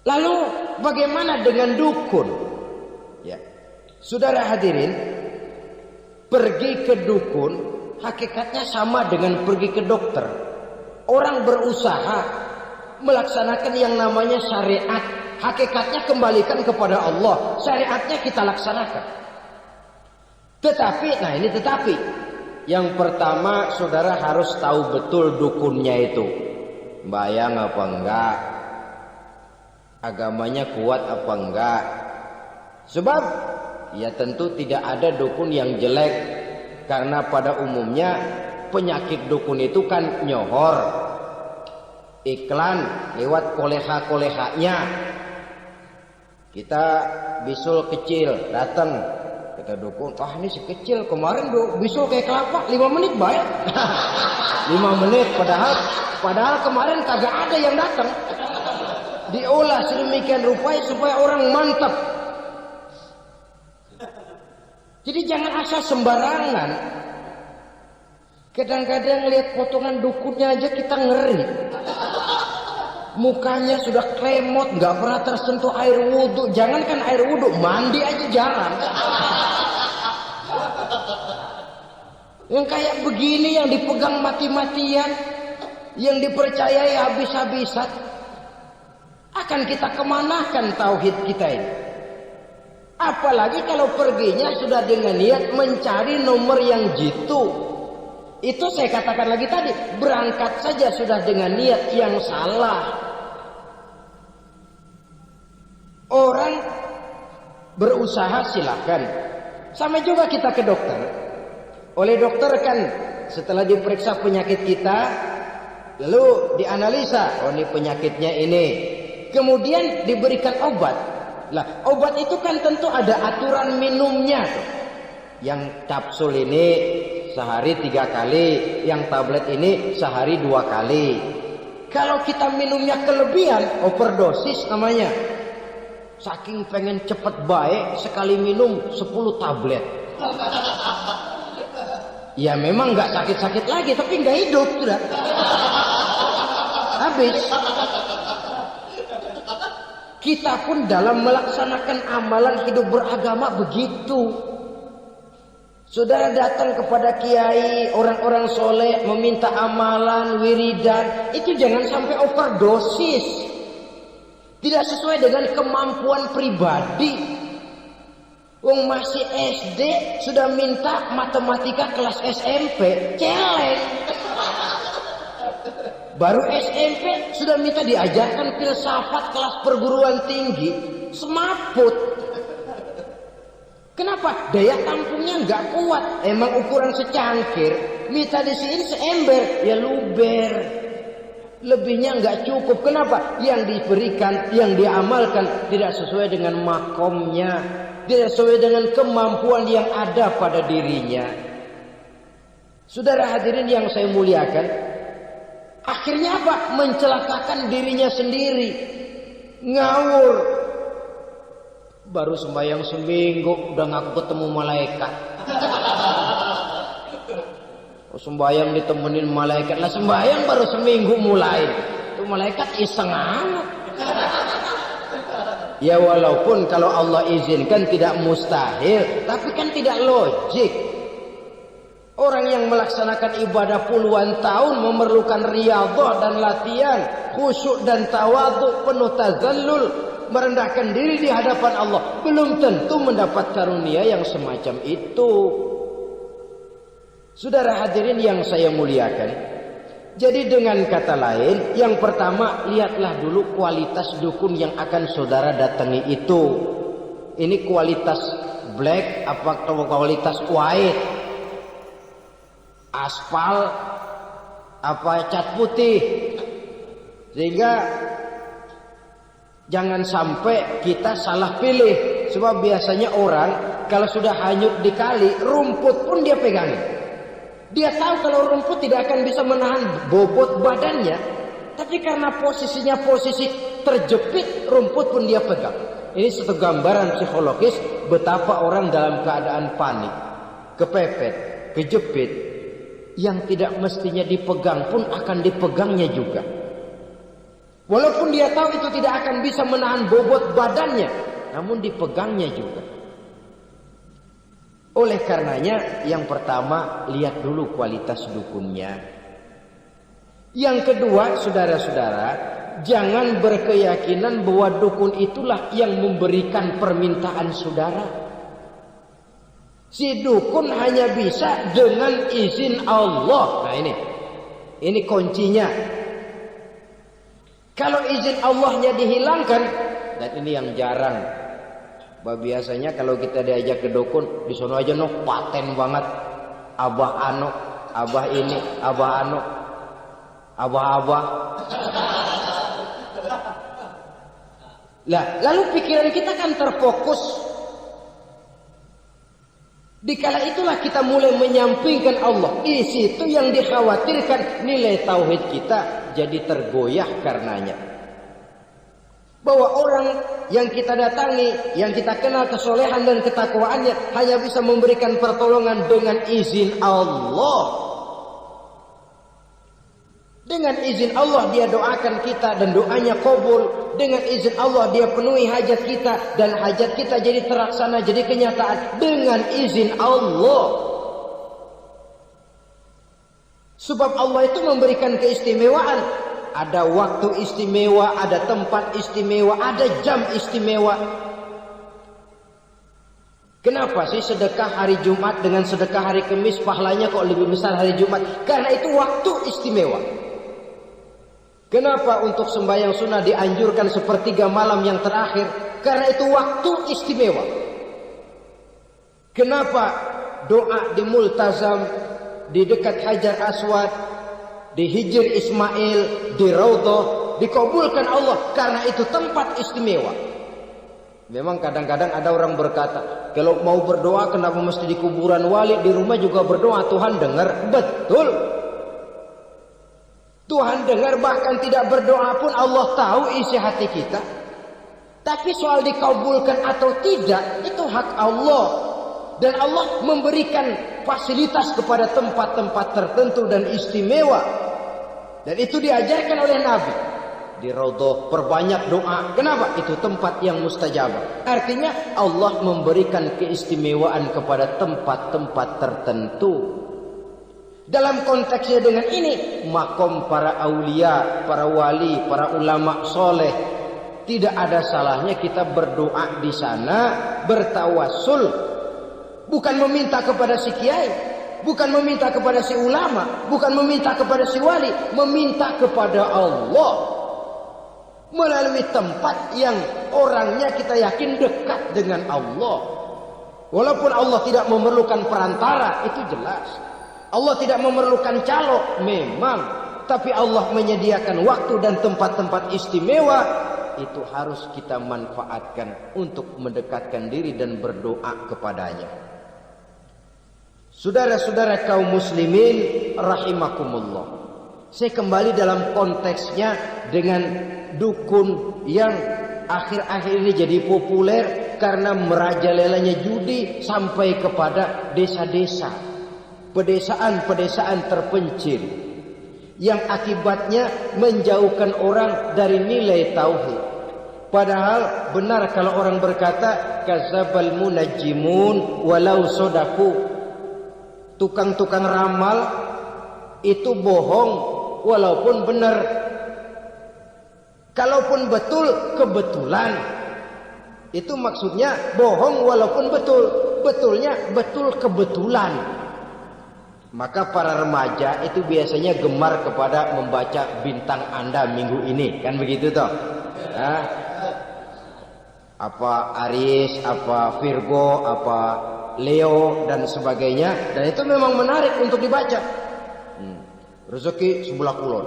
lalu bagaimana dengan dukun? Ya, saudara hadirin, pergi ke dukun hakikatnya sama dengan pergi ke dokter. Orang berusaha melaksanakan yang namanya syariat, hakikatnya kembalikan kepada Allah. Syariatnya kita laksanakan. Tetapi, nah ini tetapi. Yang pertama, saudara harus tahu betul dukunnya itu. Bayang apa enggak? Agamanya kuat apa enggak? Sebab, ya tentu tidak ada dukun yang jelek. Karena pada umumnya, penyakit dukun itu kan nyohor. Iklan lewat koleha-kolehanya. Kita bisul kecil, datang. Kata dukun, ini si kecil kemarin bisul kayak kelapa 5 menit baik. 5 menit padahal kemarin kagak ada yang datang. Diolah sedemikian rupa supaya orang mantap. Jadi jangan asal sembarangan. Kadang-kadang lihat potongan dukunnya aja kita ngeri. Mukanya sudah kremot, nggak pernah tersentuh air wudhu. Jangankan air wudhu, mandi aja jarang. Yang kayak begini yang dipegang mati-matian, yang dipercayai habis-habisan, akan kita kemanakan tauhid kita ini? Apalagi kalau perginya sudah dengan niat mencari nomor yang jitu. Itu saya katakan lagi tadi, berangkat saja sudah dengan niat yang salah. Orang berusaha silakan. Sama juga kita ke dokter. Oleh dokter kan setelah diperiksa penyakit kita, lalu dianalisa, oh ini penyakitnya ini. Kemudian diberikan obat. Lah, obat itu kan tentu ada aturan minumnya tuh. Yang kapsul ini sehari 3 kali, yang tablet ini sehari 2 kali. Kalau kita minumnya kelebihan, overdosis namanya. Saking pengen cepet baik, sekali minum 10 tablet. Ya memang nggak sakit-sakit lagi, tapi nggak hidup sudah. Habis. Kita pun dalam melaksanakan amalan hidup beragama begitu. Saudara datang kepada kiai, orang-orang soleh, meminta amalan, wiridan, itu jangan sampai overdosis. Tidak sesuai dengan kemampuan pribadi. Wong masih SD sudah minta matematika kelas SMP, celeng. Baru SMP sudah minta diajarkan filsafat kelas perguruan tinggi, semaput. Kenapa? Daya tampungnya nggak kuat. Emang ukuran secangkir, minta disiin seember, ya luber. Lebihnya nggak cukup. Kenapa? Yang diberikan, yang diamalkan tidak sesuai dengan makomnya, tidak sesuai dengan kemampuan yang ada pada dirinya. Saudara hadirin yang saya muliakan, akhirnya apa? Mencelakakan dirinya sendiri, ngawur. Baru sembahyang seminggu udah ngaku ketemu malaikat. Sembahyang ditemenin malaikat lah, sembahyang baru seminggu mulai. Itu malaikat iseng amat. Ya walaupun kalau Allah izinkan tidak mustahil, tapi kan tidak logik. Orang yang melaksanakan ibadah puluhan tahun memerlukan riyadhah dan latihan, khusyuk dan tawadhu, penuh tazallul, merendahkan diri di hadapan Allah, belum tentu mendapat karunia yang semacam itu. Saudara hadirin yang saya muliakan, jadi dengan kata lain, yang pertama, lihatlah dulu kualitas dukun yang akan saudara datangi itu. Ini kualitas black apa kualitas white, aspal apa cat putih. Sehingga jangan sampai kita salah pilih. Sebab biasanya orang kalau sudah hanyut di kali, rumput pun dia pegangi. Dia tahu kalau rumput tidak akan bisa menahan bobot badannya, tapi karena posisinya posisi terjepit, rumput pun dia pegang. Ini satu gambaran psikologis betapa orang dalam keadaan panik, kepepet, kejepit, yang tidak mestinya dipegang pun akan dipegangnya juga. Walaupun dia tahu itu tidak akan bisa menahan bobot badannya, namun dipegangnya juga. Oleh karenanya, yang pertama, lihat dulu kualitas dukunnya. Yang kedua, saudara-saudara, jangan berkeyakinan bahwa dukun itulah yang memberikan permintaan saudara. Si dukun hanya bisa dengan izin Allah. Nah ini kuncinya. Kalau izin Allahnya dihilangkan, dan ini yang jarang. Biasanya kalau kita diajak ke dukun, di sono aja noh paten banget. Abah ano, abah ini, abah ano, abah. Lah, lalu pikiran kita kan terfokus. Dikala itulah kita mulai menyampingkan Allah. Di situ yang dikhawatirkan nilai tauhid kita jadi tergoyah karenanya. Bahwa orang yang kita datangi, yang kita kenal kesolehan dan ketakwaannya, hanya bisa memberikan pertolongan dengan izin Allah. Dengan izin Allah dia doakan kita dan doanya kabul. Dengan izin Allah dia penuhi hajat kita dan hajat kita jadi terlaksana, jadi kenyataan dengan izin Allah. Sebab Allah itu memberikan keistimewaan. Ada waktu istimewa, ada tempat istimewa, ada jam istimewa. Kenapa sih sedekah hari Jumat dengan sedekah hari Kamis pahalanya kok lebih besar hari Jumat? Karena itu waktu istimewa. Kenapa untuk sembahyang sunnah dianjurkan sepertiga malam yang terakhir? Karena itu waktu istimewa. Kenapa doa di multazam, di dekat Hajar Aswad, di Hijr Ismail, di Raudhah dikabulkan Allah? Karena itu tempat istimewa. Memang kadang-kadang ada orang berkata, kalau mau berdoa kenapa mesti di kuburan wali? Di rumah juga berdoa, Tuhan dengar. Betul, Tuhan dengar, bahkan tidak berdoa pun Allah tahu isi hati kita. Tapi soal dikabulkan atau tidak, itu hak Allah. Dan Allah memberikan fasilitas kepada tempat-tempat tertentu dan istimewa. Dan itu diajarkan oleh Nabi. Di Raudhah perbanyak doa. Kenapa? Itu tempat yang mustajab. Artinya Allah memberikan keistimewaan kepada tempat-tempat tertentu. Dalam konteksnya dengan ini, makom para aulia, para wali, para ulama soleh, tidak ada salahnya kita berdoa di sana, bertawassul. Bukan meminta kepada si kiai, bukan meminta kepada si ulama, bukan meminta kepada si wali, meminta kepada Allah melalui tempat yang orangnya kita yakin dekat dengan Allah. Walaupun Allah tidak memerlukan perantara, itu jelas. Allah tidak memerlukan calo, memang. Tapi Allah menyediakan waktu dan tempat-tempat istimewa, itu harus kita manfaatkan untuk mendekatkan diri dan berdoa kepadanya. Saudara-saudara kaum muslimin rahimakumullah. Saya kembali dalam konteksnya dengan dukun yang akhir-akhir ini jadi populer karena merajalelanya judi sampai kepada desa-desa, pedesaan-pedesaan terpencil, yang akibatnya menjauhkan orang dari nilai tauhid. Padahal benar kalau orang berkata kadzabal munajjimun walau sodaku, tukang-tukang ramal itu bohong walaupun benar. Kalaupun betul, kebetulan. Itu maksudnya bohong walaupun betul. Betulnya betul kebetulan. Maka para remaja itu biasanya gemar kepada membaca bintang Anda minggu ini. Kan begitu toh? Nah, apa Aries, apa Virgo, apa Leo dan sebagainya. Dan itu memang menarik untuk dibaca. Rezeki sebelah kulon.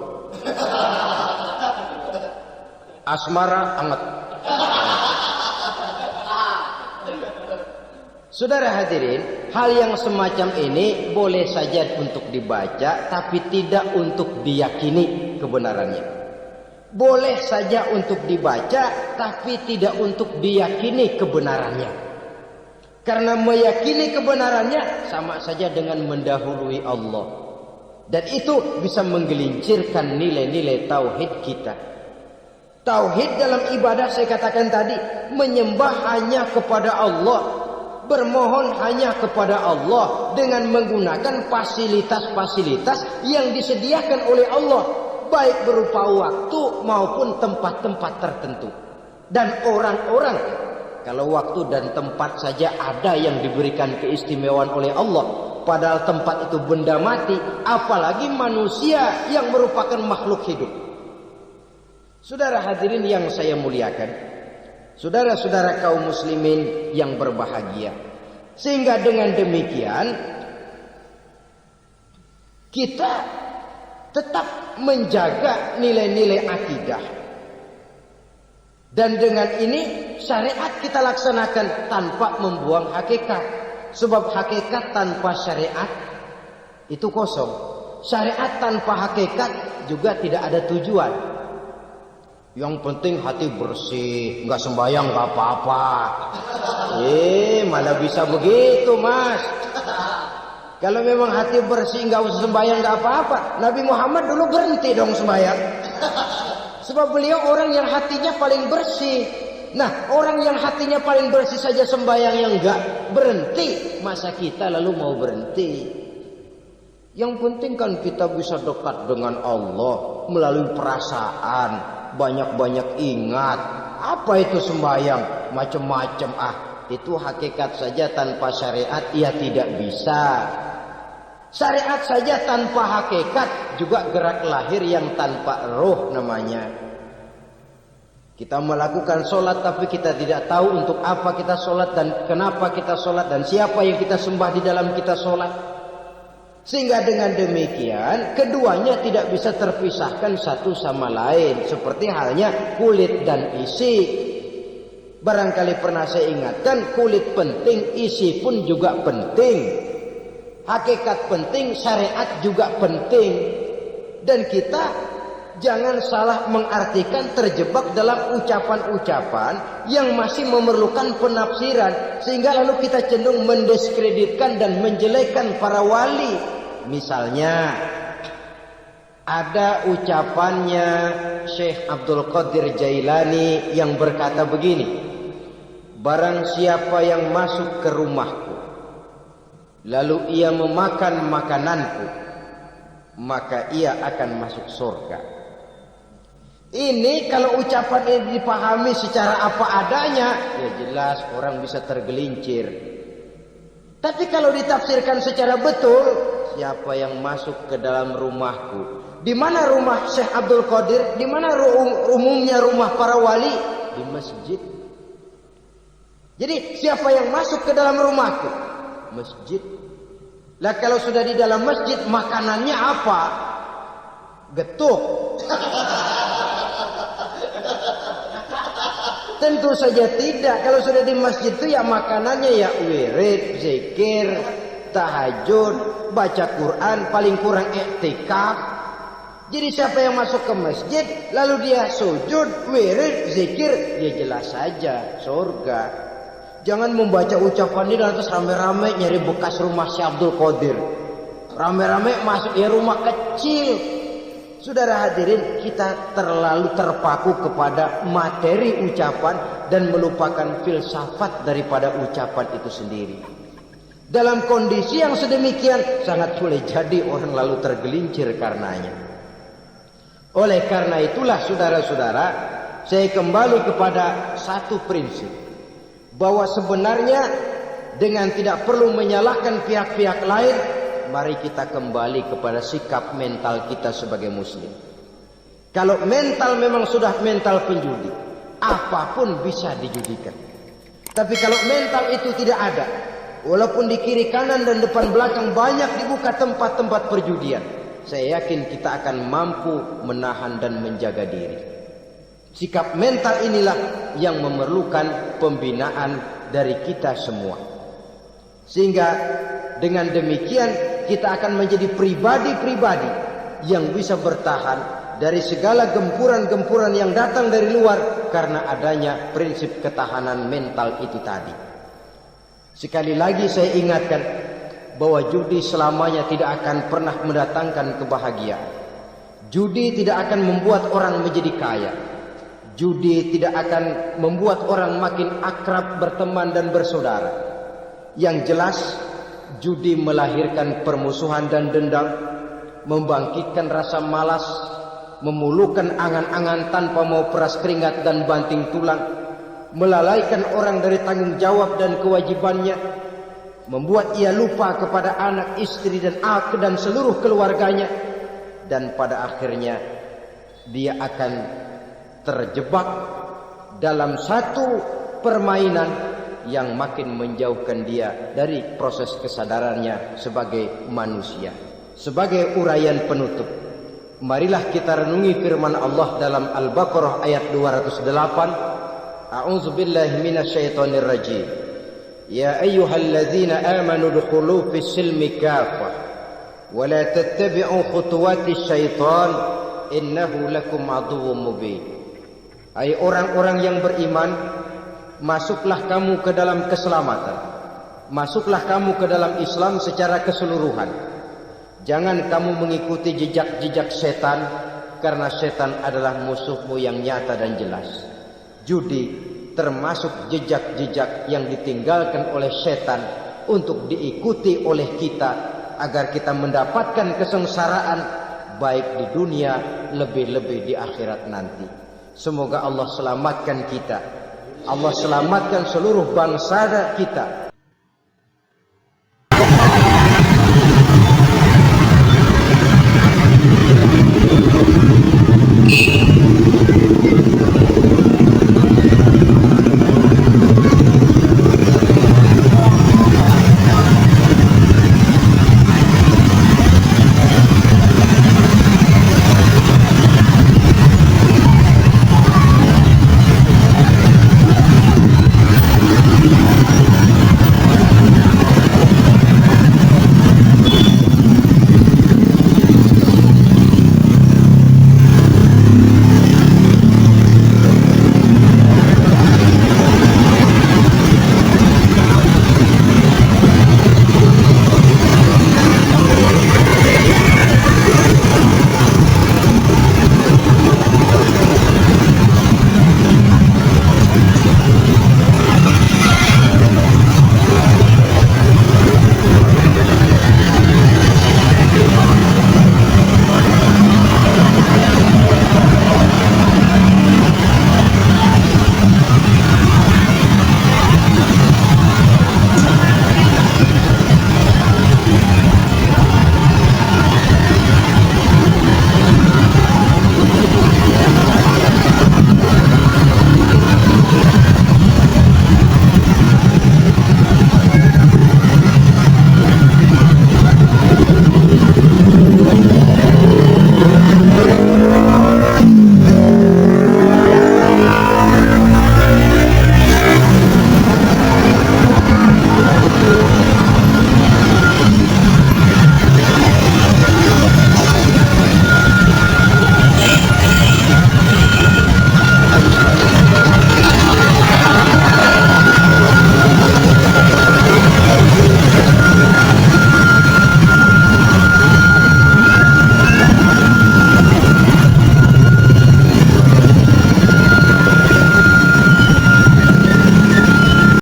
Asmara anget. Saudara hadirin, hal yang semacam ini boleh saja untuk dibaca, tapi tidak untuk diyakini kebenarannya. Boleh saja untuk dibaca, tapi tidak untuk diyakini kebenarannya. Karena meyakini kebenarannya sama saja dengan mendahului Allah. Dan itu bisa menggelincirkan nilai-nilai tauhid kita. Tauhid dalam ibadah saya katakan tadi, menyembah hanya kepada Allah, bermohon hanya kepada Allah dengan menggunakan fasilitas-fasilitas yang disediakan oleh Allah, baik berupa waktu maupun tempat-tempat tertentu. Dan orang-orang, kalau waktu dan tempat saja ada yang diberikan keistimewaan oleh Allah, padahal tempat itu benda mati, apalagi manusia yang merupakan makhluk hidup. Saudara hadirin yang saya muliakan, saudara-saudara kaum muslimin yang berbahagia, sehingga dengan demikian kita tetap menjaga nilai-nilai akidah. Dan dengan ini syariat kita laksanakan tanpa membuang hakikat. Sebab hakikat tanpa syariat itu kosong. Syariat tanpa hakikat juga tidak ada tujuan. Yang penting hati bersih, nggak sembahyang nggak apa-apa. Mana bisa begitu, Mas? Kalau memang hati bersih nggak usah sembahyang nggak apa-apa. Nabi Muhammad dulu berhenti dong sembahyang. Sebab beliau orang yang hatinya paling bersih. Nah, orang yang hatinya paling bersih saja sembahyang yang nggak berhenti, masa kita lalu mau berhenti? Yang penting kan kita bisa dekat dengan Allah melalui perasaan. Banyak-banyak ingat. Apa itu sembahyang? Macam-macam. Itu hakikat saja tanpa syariat ia tidak bisa. Syariat saja tanpa hakikat juga gerak lahir yang tanpa roh namanya. Kita melakukan sholat tapi kita tidak tahu untuk apa kita sholat dan kenapa kita sholat dan siapa yang kita sembah di dalam kita sholat. Sehingga dengan demikian keduanya tidak bisa terpisahkan satu sama lain. Seperti halnya kulit dan isi. Barangkali pernah saya ingatkan, kulit penting, isi pun juga penting. Hakikat penting, syariat juga penting. Dan kita jangan salah mengartikan terjebak dalam ucapan-ucapan yang masih memerlukan penafsiran. Sehingga lalu kita cenderung mendiskreditkan dan menjelekkan para wali. Misalnya ada ucapannya Syekh Abdul Qadir Jailani yang berkata begini, barang siapa yang masuk ke rumahku lalu ia memakan makananku, maka ia akan masuk surga. Ini kalau ucapan ini dipahami secara apa adanya, ya jelas orang bisa tergelincir. Tapi kalau ditafsirkan secara betul, siapa yang masuk ke dalam rumahku? Di mana rumah Syekh Abdul Qadir? Di mana umumnya rumah para wali? Di masjid. Jadi siapa yang masuk ke dalam rumahku? Masjid. Lah kalau sudah di dalam masjid, makanannya apa? Getuk. Tentu saja tidak. Kalau sudah di masjid itu ya makanannya ya wirid, zikir, tahajud, baca Quran, paling kurang i'tikaf. Jadi siapa yang masuk ke masjid lalu dia sujud, wirid, zikir, ya jelas saja surga. Jangan membaca ucapan ini dan terus rame-rame nyari bekas rumah Syekh Abdul Qadir. Rame-rame masuk ya rumah kecil. Saudara hadirin, kita terlalu terpaku kepada materi ucapan dan melupakan filsafat daripada ucapan itu sendiri. Dalam kondisi yang sedemikian sangat boleh jadi orang lalu tergelincir karenanya. Oleh karena itulah saudara-saudara, saya kembali kepada satu prinsip, bahwa sebenarnya dengan tidak perlu menyalahkan pihak-pihak lain, mari kita kembali kepada sikap mental kita sebagai muslim. Kalau mental memang sudah mental penjudi, apapun bisa dijudikan. Tapi kalau mental itu tidak ada, walaupun di kiri kanan dan depan belakang banyak dibuka tempat-tempat perjudian, saya yakin kita akan mampu menahan dan menjaga diri. Sikap mental inilah yang memerlukan pembinaan dari kita semua. Sehingga dengan demikian kita akan menjadi pribadi-pribadi yang bisa bertahan dari segala gempuran-gempuran yang datang dari luar karena adanya prinsip ketahanan mental itu tadi. Sekali lagi saya ingatkan bahwa judi selamanya tidak akan pernah mendatangkan kebahagiaan. Judi tidak akan membuat orang menjadi kaya. Judi tidak akan membuat orang makin akrab berteman dan bersaudara. Yang jelas, judi melahirkan permusuhan dan dendam, membangkitkan rasa malas, memulukan angan-angan tanpa mau peras keringat dan banting tulang, melalaikan orang dari tanggung jawab dan kewajibannya, membuat ia lupa kepada anak, istri dan seluruh keluarganya, dan pada akhirnya dia akan terjebak dalam satu permainan yang makin menjauhkan dia dari proses kesadarannya sebagai manusia. Sebagai uraian penutup, marilah kita renungi firman Allah dalam Al-Baqarah ayat 208. A'udzubillahi minasyaitonir rajim. Ya ayyuhalladzina amanu dukhulu fis silmi kafah wa la tattabi'u khutuwatis syaitan innahu lakum aduwwum mubin. Hai orang-orang yang beriman, masuklah kamu ke dalam keselamatan. Masuklah kamu ke dalam Islam secara keseluruhan. Jangan kamu mengikuti jejak-jejak setan, karena setan adalah musuhmu yang nyata dan jelas. Judi termasuk jejak-jejak yang ditinggalkan oleh setan untuk diikuti oleh kita agar kita mendapatkan kesengsaraan baik di dunia lebih-lebih di akhirat nanti. Semoga Allah selamatkan kita. Allah selamatkan seluruh bangsa kita